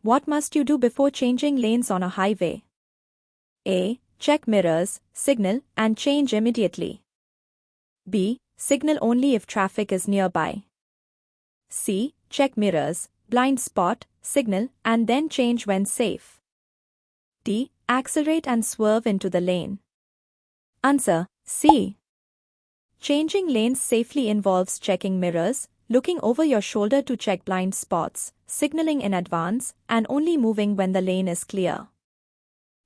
What must you do before changing lanes on a highway? A. Check mirrors, signal, and change immediately. B. Signal only if traffic is nearby. C. Check mirrors, blind spot, signal, and then change when safe. D. Accelerate and swerve into the lane. Answer: C. Changing lanes safely involves checking mirrors, looking over your shoulder to check blind spots, signaling in advance, and only moving when the lane is clear.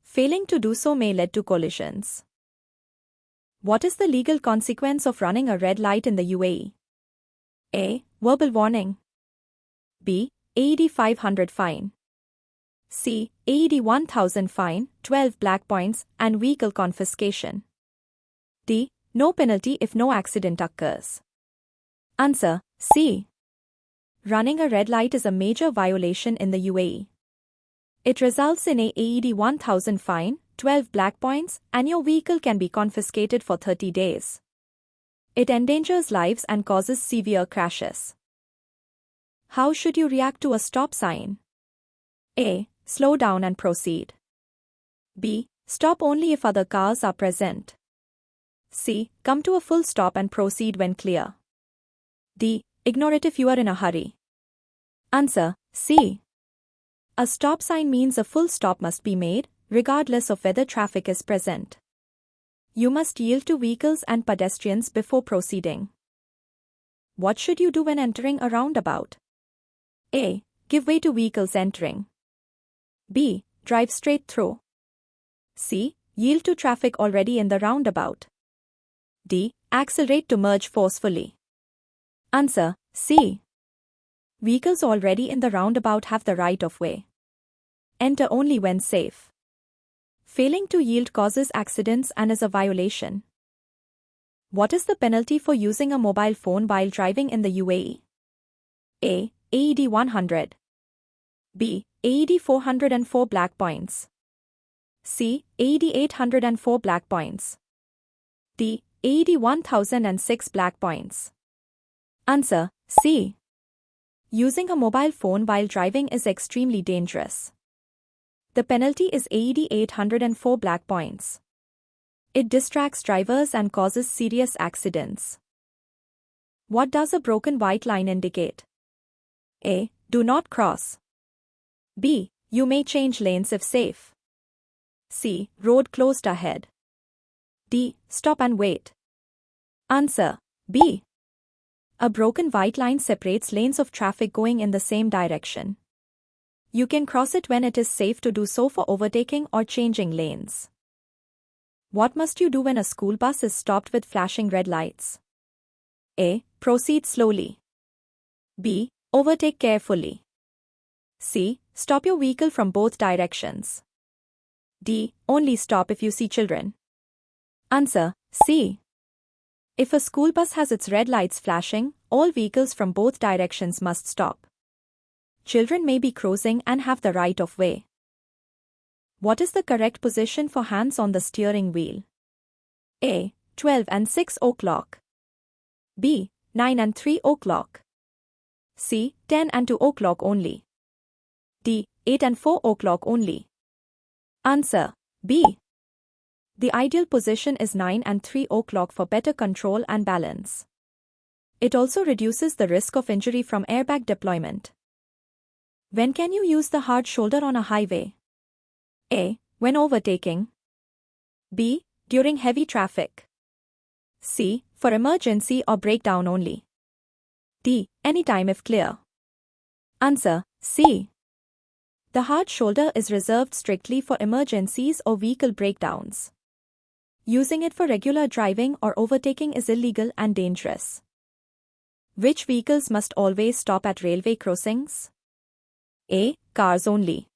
Failing to do so may lead to collisions. What is the legal consequence of running a red light in the UAE? A. Verbal warning. B. AED 500 fine. C. AED 1000 fine, 12 black points, and vehicle confiscation. D. No penalty if no accident occurs. Answer: C. Running a red light is a major violation in the UAE. It results in a AED 1000 fine, 12 black points, and your vehicle can be confiscated for 30 days. It endangers lives and causes severe crashes. How should you react to a stop sign? A. Slow down and proceed. B. Stop only if other cars are present. C. Come to a full stop and proceed when clear. D. Ignore it if you are in a hurry. Answer: C. A stop sign means a full stop must be made, regardless of whether traffic is present. You must yield to vehicles and pedestrians before proceeding. What should you do when entering a roundabout? A. Give way to vehicles entering. B. Drive straight through. C. Yield to traffic already in the roundabout. D. Accelerate to merge forcefully. Answer: C. Vehicles already in the roundabout have the right of way. Enter only when safe. Failing to yield causes accidents and is a violation. What is the penalty for using a mobile phone while driving in the UAE? A. AED 100. B. AED 404 black points. C. AED 804 black points. D. AED 1006 black points. Answer: C. Using a mobile phone while driving is extremely dangerous. The penalty is AED 804 black points. It distracts drivers and causes serious accidents. What does a broken white line indicate? A. Do not cross. B. You may change lanes if safe. C. Road closed ahead. D. Stop and wait. Answer: B. A broken white line separates lanes of traffic going in the same direction. You can cross it when it is safe to do so for overtaking or changing lanes. What must you do when a school bus is stopped with flashing red lights? A. Proceed slowly. B. Overtake carefully. C. Stop your vehicle from both directions. D. Only stop if you see children. Answer: C. If a school bus has its red lights flashing, all vehicles from both directions must stop. Children may be crossing and have the right of way. What is the correct position for hands on the steering wheel? A. 12 and 6 o'clock. B. 9 and 3 o'clock. C. 10 and 2 o'clock only. D. 8 and 4 o'clock only. Answer: B. The ideal position is 9 and 3 o'clock for better control and balance. It also reduces the risk of injury from airbag deployment. When can you use the hard shoulder on a highway? A. When overtaking. B. During heavy traffic. C. For emergency or breakdown only. D. Anytime if clear. Answer: C. The hard shoulder is reserved strictly for emergencies or vehicle breakdowns. Using it for regular driving or overtaking is illegal and dangerous. Which vehicles must always stop at railway crossings? A. Cars only.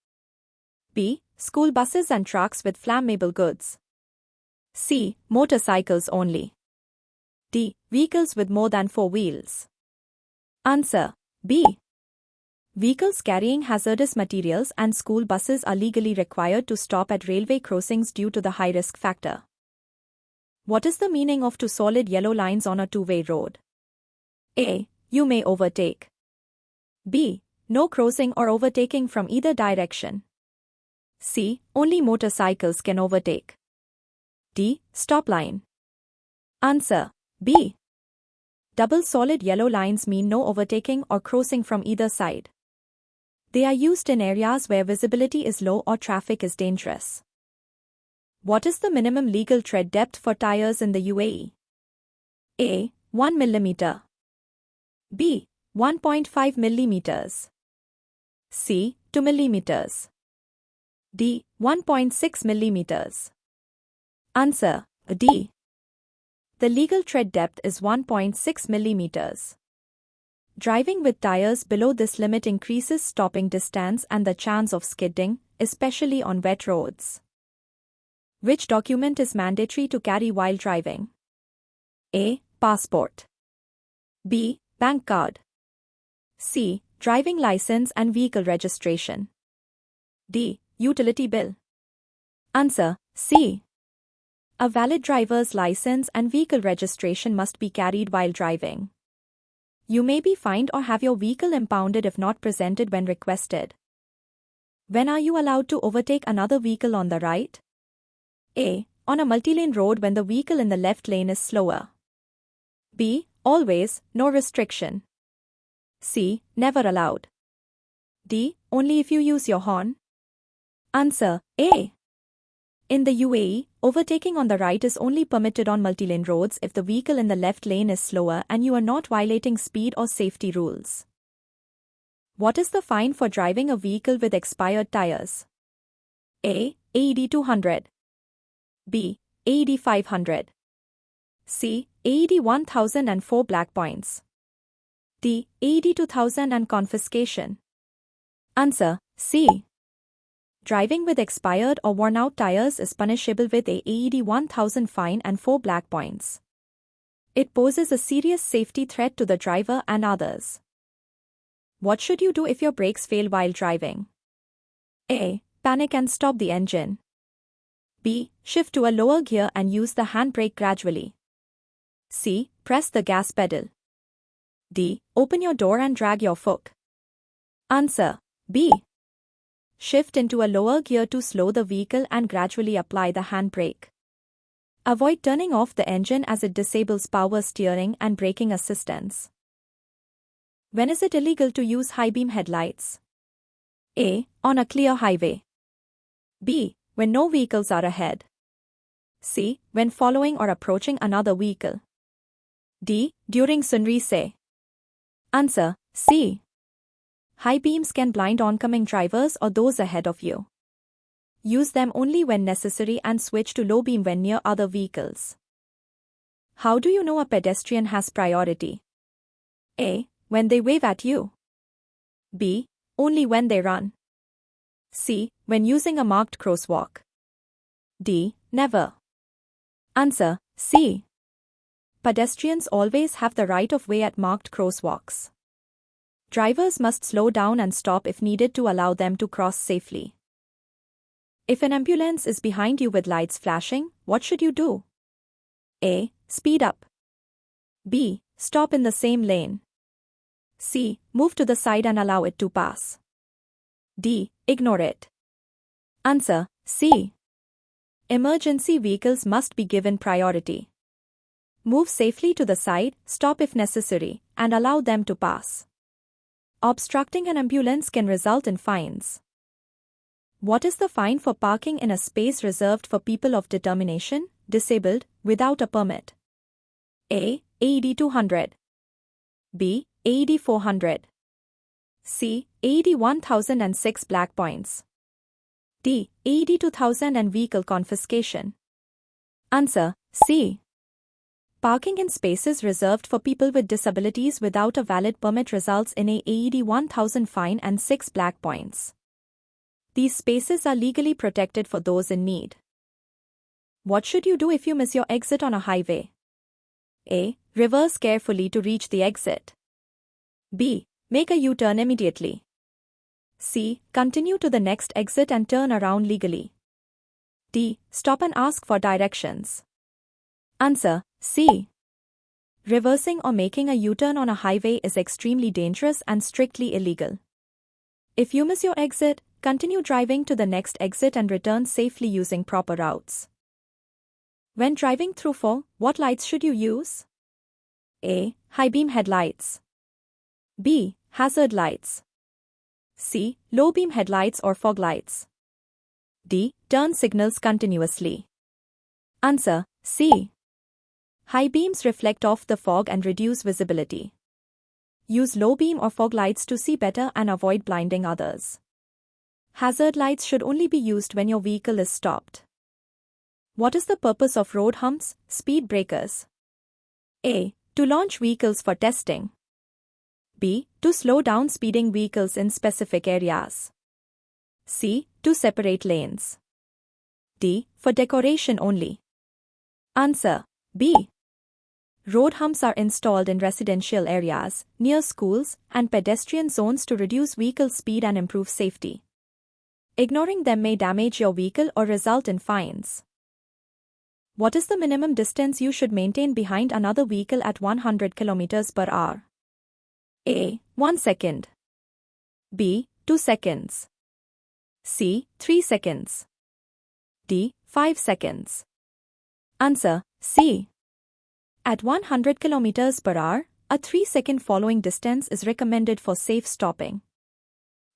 B. School buses and trucks with flammable goods. C. Motorcycles only. D. Vehicles with more than 4 wheels. Answer: B. Vehicles carrying hazardous materials and school buses are legally required to stop at railway crossings due to the high risk factor. What is the meaning of 2 solid yellow lines on a two-way road? A. You may overtake. B. No crossing or overtaking from either direction. C. Only motorcycles can overtake. D. Stop line. Answer B. Double solid yellow lines mean no overtaking or crossing from either side. They are used in areas where visibility is low or traffic is dangerous. What is the minimum legal tread depth for tires in the UAE? A. 1 mm. B. 1.5 mm. C. 2 mm. D. 1.6 mm. Answer D. The legal tread depth is 1.6 mm. Driving with tires below this limit increases stopping distance and the chance of skidding, especially on wet roads. Which document is mandatory to carry while driving? A. Passport. B. Bank card. C. Driving license and vehicle registration. D. Utility bill. Answer C. A valid driver's license and vehicle registration must be carried while driving. You may be fined or have your vehicle impounded if not presented when requested. When are you allowed to overtake another vehicle on the right? A. On a multi-lane road when the vehicle in the left lane is slower. B. Always, no restriction. C. Never allowed. D. Only if you use your horn. Answer A. In the UAE, overtaking on the right is only permitted on multi-lane roads if the vehicle in the left lane is slower and you are not violating speed or safety rules. What is the fine for driving a vehicle with expired tires? A. AED 200. B. AED 500. C. AED 1000 and 4 black points. D. AED 2000 and confiscation. Answer C. Driving with expired or worn-out tires is punishable with a AED 1000 fine and 4 black points. It poses a serious safety threat to the driver and others. What should you do if your brakes fail while driving? A. Panic and stop the engine. B. Shift to a lower gear and use the handbrake gradually. C. Press the gas pedal. D. Open your door and drag your foot. Answer B. Shift into a lower gear to slow the vehicle and gradually apply the handbrake. Avoid turning off the engine as it disables power steering and braking assistance. When is it illegal to use high-beam headlights? A. On a clear highway. B. When no vehicles are ahead. C. When following or approaching another vehicle. D. During sunrise. Answer C. High beams can blind oncoming drivers or those ahead of you. Use them only when necessary and switch to low beam when near other vehicles. How do you know a pedestrian has priority? A. When they wave at you. B. Only when they run. C. When using a marked crosswalk. D. Never. Answer C. Pedestrians always have the right of way at marked crosswalks. Drivers must slow down and stop if needed to allow them to cross safely. If an ambulance is behind you with lights flashing, what should you do? A. Speed up. B. Stop in the same lane. C. Move to the side and allow it to pass. D. Ignore it. Answer C. Emergency vehicles must be given priority. Move safely to the side, stop if necessary, and allow them to pass. Obstructing an ambulance can result in fines. What is the fine for parking in a space reserved for people of determination, disabled, without a permit? A. AED 200. B. AED 400. C. AED 1006 black points. D. AED 2000 and vehicle confiscation. Answer C. Parking in spaces reserved for people with disabilities without a valid permit results in a AED 1000 fine and 6 black points. These spaces are legally protected for those in need. What should you do if you miss your exit on a highway? A. Reverse carefully to reach the exit. B. Make a U-turn immediately. C. Continue to the next exit and turn around legally. D. Stop and ask for directions. Answer C. Reversing or making a U-turn on a highway is extremely dangerous and strictly illegal. If you miss your exit, continue driving to the next exit and return safely using proper routes. When driving through fog, what lights should you use? A. High beam headlights. B. Hazard lights. C. Low beam headlights or fog lights. D. Turn signals continuously. Answer: C. High beams reflect off the fog and reduce visibility. Use low beam or fog lights to see better and avoid blinding others. Hazard lights should only be used when your vehicle is stopped. What is the purpose of road humps, speed breakers? A. To launch vehicles for testing. B. To slow down speeding vehicles in specific areas. C. To separate lanes. D. For decoration only. Answer: B. Road humps are installed in residential areas, near schools, and pedestrian zones to reduce vehicle speed and improve safety. Ignoring them may damage your vehicle or result in fines. What is the minimum distance you should maintain behind another vehicle at 100 km per hour? A. 1 second. B. 2 seconds. C. 3 seconds. D. 5 seconds. Answer: C. At 100 km per hour, a 3-second following distance is recommended for safe stopping.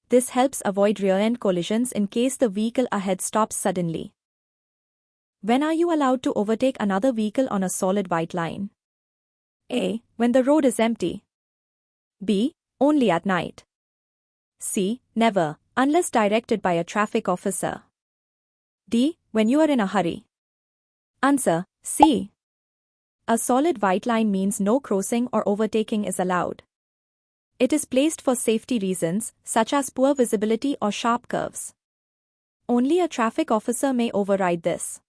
This helps avoid rear-end collisions in case the vehicle ahead stops suddenly. When are you allowed to overtake another vehicle on a solid white line? A. When the road is empty. B. Only at night. C. Never, unless directed by a traffic officer. D. When you are in a hurry. Answer: C. A solid white line means no crossing or overtaking is allowed. It is placed for safety reasons, such as poor visibility or sharp curves. Only a traffic officer may override this.